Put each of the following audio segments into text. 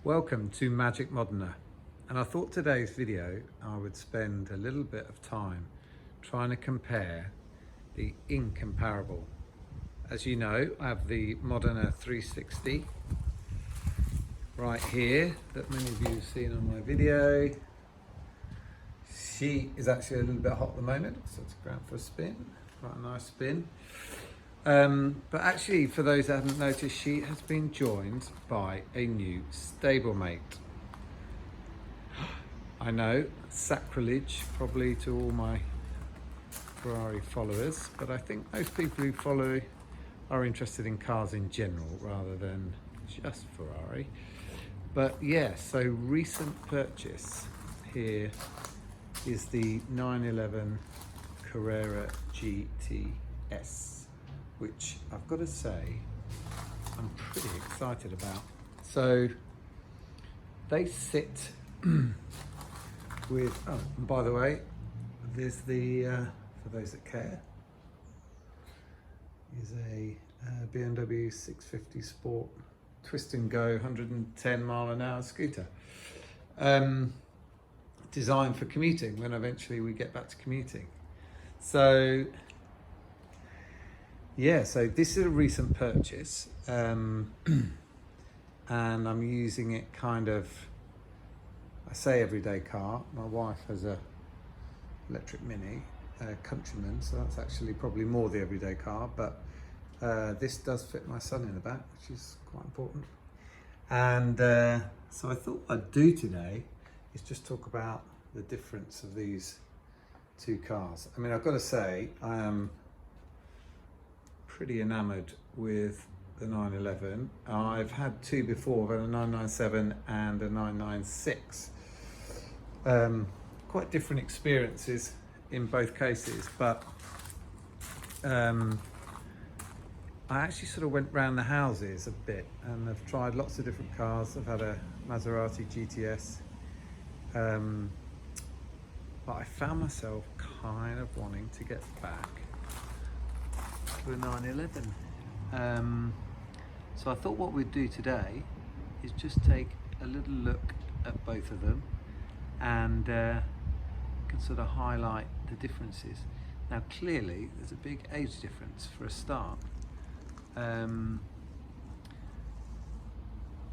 Welcome to Magic Modena, and I thought today's video I would spend a little bit of time trying to compare the incomparable. As you know, I have the Modena 360 right here that many of you have seen on my video. She is actually a little bit hot at the moment, so it's going for a spin, quite a nice spin. But actually, for those that haven't noticed, she has been joined by a new stablemate. I know, sacrilege probably to all my Ferrari followers, but I think most people who follow are interested in cars in general rather than just Ferrari. But yeah, so recent purchase here is the 911 Carrera GTS, which I've got to say I'm pretty excited about. So they sit with, oh, and by the way, there's the, for those that care, is a BMW 650 Sport twist and go 110 mile an hour scooter. Designed for commuting when eventually we get back to commuting. So yeah, so this is a recent purchase, and I'm using it kind of, I say everyday car. My wife has a electric Mini, Countryman, so that's actually probably more the everyday car, but this does fit my son in the back, which is quite important. And so I thought what I'd do today is just talk about the difference of these two cars. I mean, I've got to say, I am pretty enamored with the 911. I've had two before, I've had a 997 and a 996. Quite different experiences in both cases, but I actually sort of went round the houses a bit and I've tried lots of different cars. I've had a Maserati GTS, but I found myself kind of wanting to get back to a 911. So I thought what we'd do today is just take a little look at both of them and can sort of highlight the differences. Now clearly there's a big age difference for a start.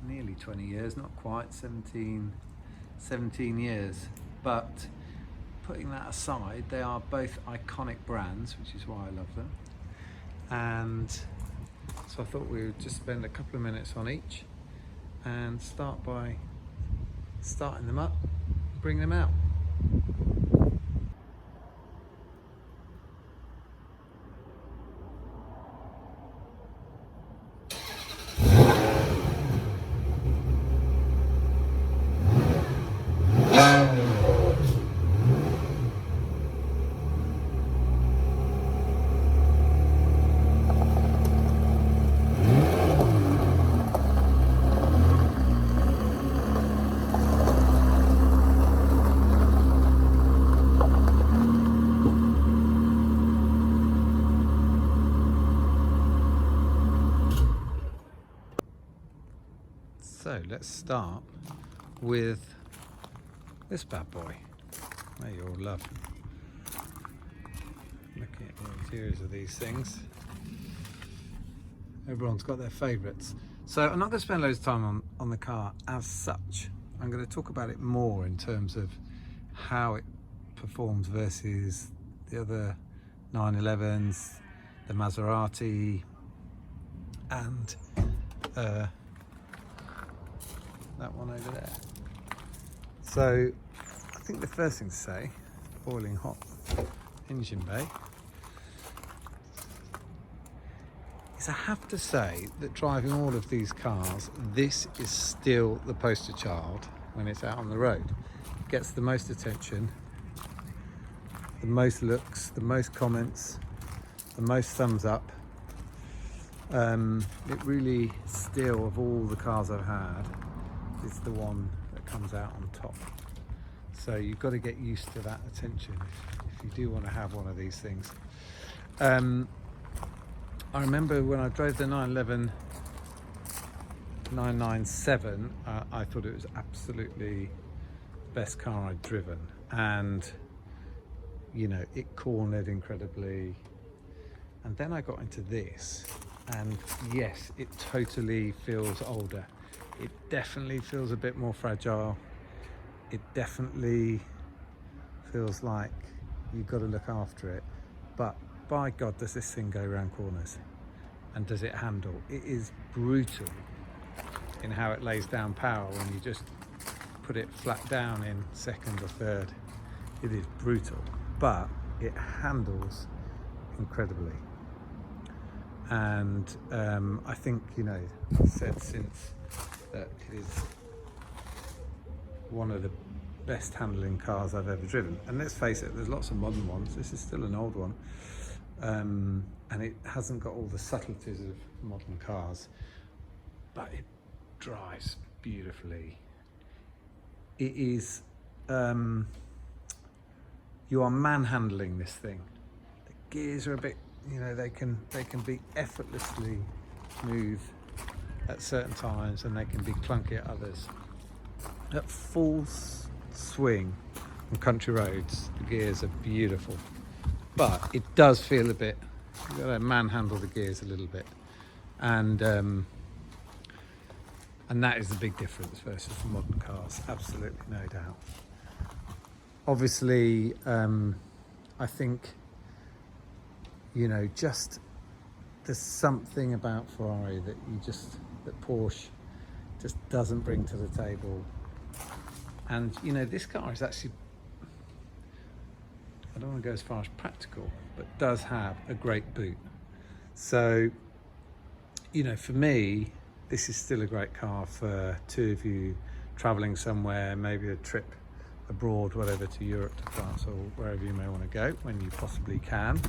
Nearly 20 years, not quite, 17 years, but putting that aside, they are both iconic brands, which is why I love them. And so I thought we would just spend a couple of minutes on each and start by starting them up, bring them out. So let's start with this bad boy. There you all love looking at the interiors of these things. Everyone's got their favourites. So I'm not going to spend loads of time on the car as such. I'm going to talk about it more in terms of how it performs versus the other 911s, the Maserati, and that one over there. So I think the first thing to say, boiling hot engine bay, is I have to say that driving all of these cars, this is still the poster child when it's out on the road. It gets the most attention, the most looks, the most comments, the most thumbs up. It really still, of all the cars I've had, is the one that comes out on top. So you've got to get used to that attention if you do want to have one of these things. I remember when I drove the 911 997, I thought it was absolutely the best car I'd driven, and you know, it cornered incredibly. And then I got into this, and yes, it totally feels older. It definitely feels a bit more fragile. It definitely feels like you've got to look after it. But by God, does this thing go around corners? And does it handle? It is brutal in how it lays down power when you just put it flat down in second or third. It is brutal, but it handles incredibly. And I think, you know, I've said since that it is one of the best handling cars I've ever driven. And let's face it, there's lots of modern ones. This is still an old one. And it hasn't got all the subtleties of modern cars, but it drives beautifully. It is, you are manhandling this thing. The gears are a bit, you know, they can be effortlessly smooth at certain times, and they can be clunky at others. At full swing on country roads, the gears are beautiful, but it does feel a bit, you've got to manhandle the gears a little bit, and that is the big difference versus the modern cars, absolutely no doubt. Obviously, I think, you know, just there's something about Ferrari that that Porsche just doesn't bring to the table. And you know, this car is actually, I don't want to go as far as practical, but does have a great boot. So, you know, for me, this is still a great car for two of you traveling somewhere, maybe a trip abroad, whatever, to Europe, to France, or wherever you may want to go when you possibly can.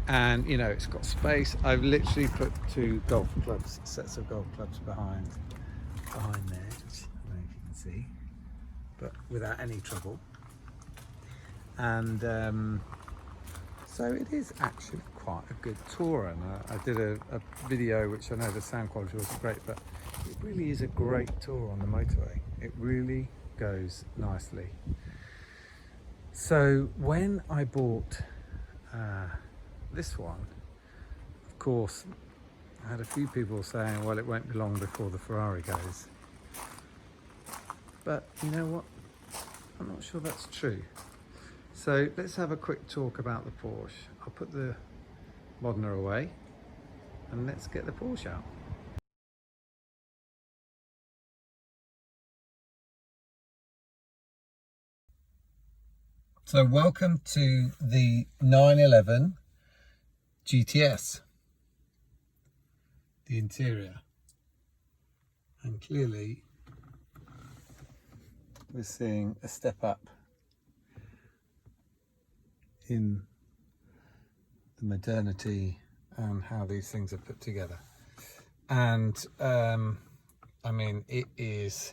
And you know, it's got space. I've literally put two golf clubs, sets of golf clubs behind there, which I don't know if you can see, but without any trouble. And so it is actually quite a good tourer. And I did a video, which I know the sound quality wasn't great, but it really is a great tour on the motorway. It really goes nicely. So when I bought this one, of course, I had a few people saying, well, it won't be long before the Ferrari goes. But you know what? I'm not sure that's true. So let's have a quick talk about the Porsche. I'll put the Modena away and let's get the Porsche out. So welcome to the 911 GTS, the interior. And clearly we're seeing a step up in the modernity and how these things are put together. And I mean, it is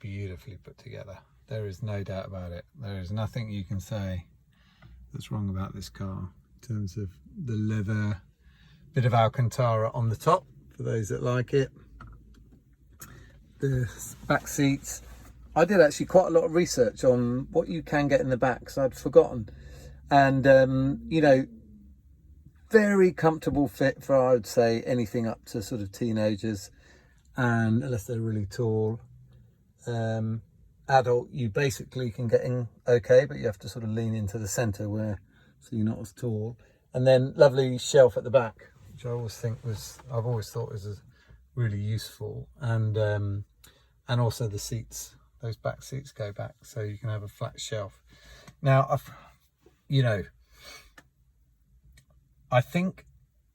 beautifully put together. There is no doubt about it. There is nothing you can say that's wrong about this car in terms of the leather, bit of Alcantara on the top for those that like it. The back seats. I did actually quite a lot of research on what you can get in the back, because I'd forgotten. And you know, very comfortable fit for, I would say, anything up to sort of teenagers, and unless they're really tall. Adult, you basically can get in okay, but you have to sort of lean into the center where, so you're not as tall. And then lovely shelf at the back, which I always think was, I've always thought was really useful. And also the seats, those back seats go back, so you can have a flat shelf. Now, you know, I think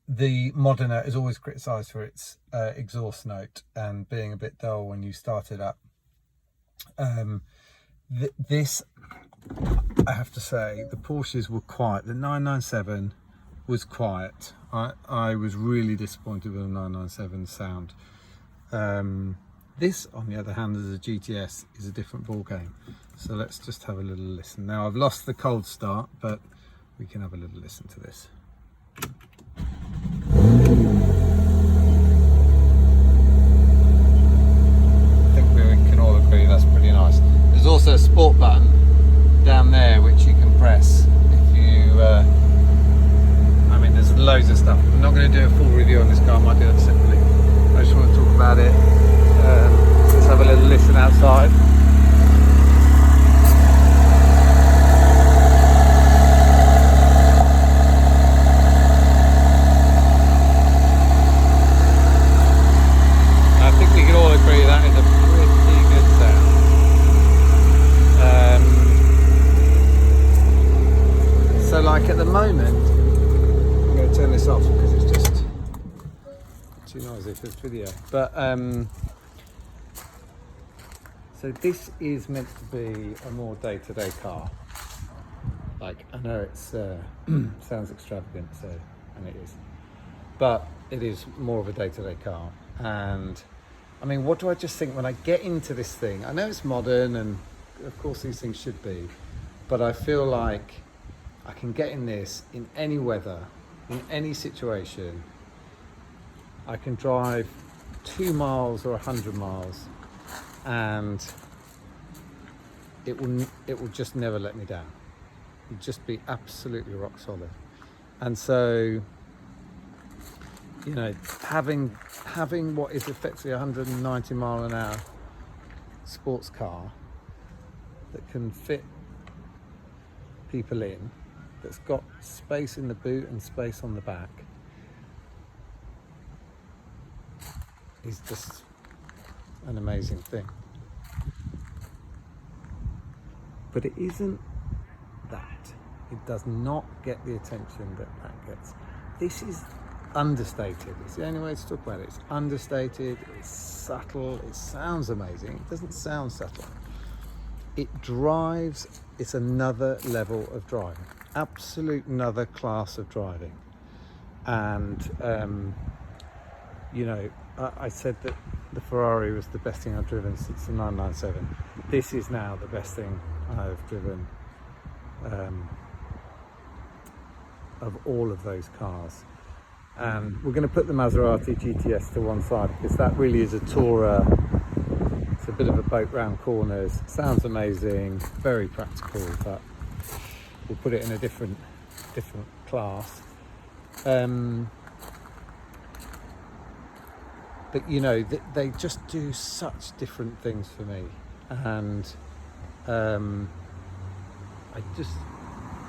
the Modena is always criticised for its exhaust note and being a bit dull when you start it up. This, I have to say, the Porsches were quiet. The 997 was quiet. I was really disappointed with the 997 sound. This, on the other hand, as a GTS, is a different ball game. So let's just have a little listen. Now, I've lost the cold start, but we can have a little listen to this. loads of stuff. I'm not going to do a full review on this car, I might do that separately. I just want to talk about it. Let's have a little listen outside. I think we can all agree that is a pretty good sound. So like at the moment, I'm going to turn this off because it's just too noisy for this video. But so this is meant to be a more day-to-day car. Like, I know it's sounds extravagant, so, and it is, but it is more of a day-to-day car. And I mean, what do I just think when I get into this thing? I know it's modern, and of course these things should be, but I feel like I can get in this in any weather, in any situation. I can drive 2 miles or 100 miles and it will just never let me down. It'll just be absolutely rock solid. And so, you know, having what is effectively a 190 mile an hour sports car that can fit people in, that's got space in the boot and space on the back, is just an amazing thing. But it isn't that. It does not get the attention that gets. This is understated. It's the only way to talk about it. It's understated, it's subtle, it sounds amazing. It doesn't sound subtle. It drives, it's another level of driving. Absolute another class of driving. And you know, I said that the Ferrari was the best thing I've driven since the 997. This is now the best thing I've driven of all of those cars. And we're going to put the Maserati GTS to one side because that really is a tourer. It's a bit of a boat round corners. Sounds amazing, very practical, but we'll put it in a different class. But you know, they just do such different things for me, and I just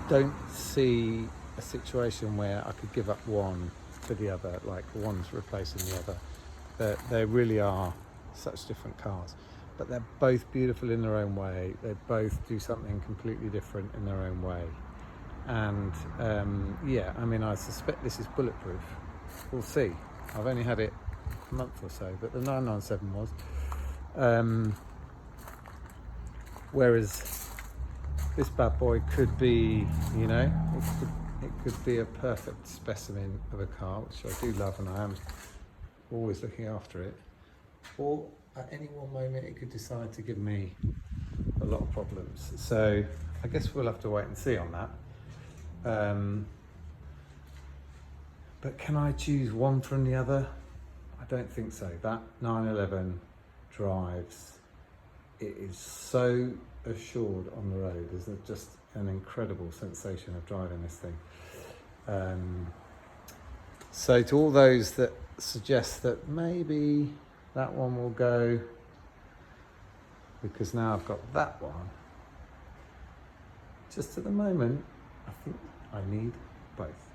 don't see a situation where I could give up one for the other, like one's replacing the other. They really are such different cars, but they're both beautiful in their own way. They both do something completely different in their own way. And yeah, I mean, I suspect this is bulletproof. We'll see. I've only had it a month or so, but the 997 was. Whereas this bad boy could be, you know, it could be a perfect specimen of a car, which I do love, and I am always looking after it. Or at any one moment, it could decide to give me a lot of problems. So I guess we'll have to wait and see on that. But can I choose one from the other? I don't think so. That 911 drives, it is so assured on the road. There's just an incredible sensation of driving this thing. So to all those that suggest that maybe that one will go because now I've got that one, just at the moment, I think I need both.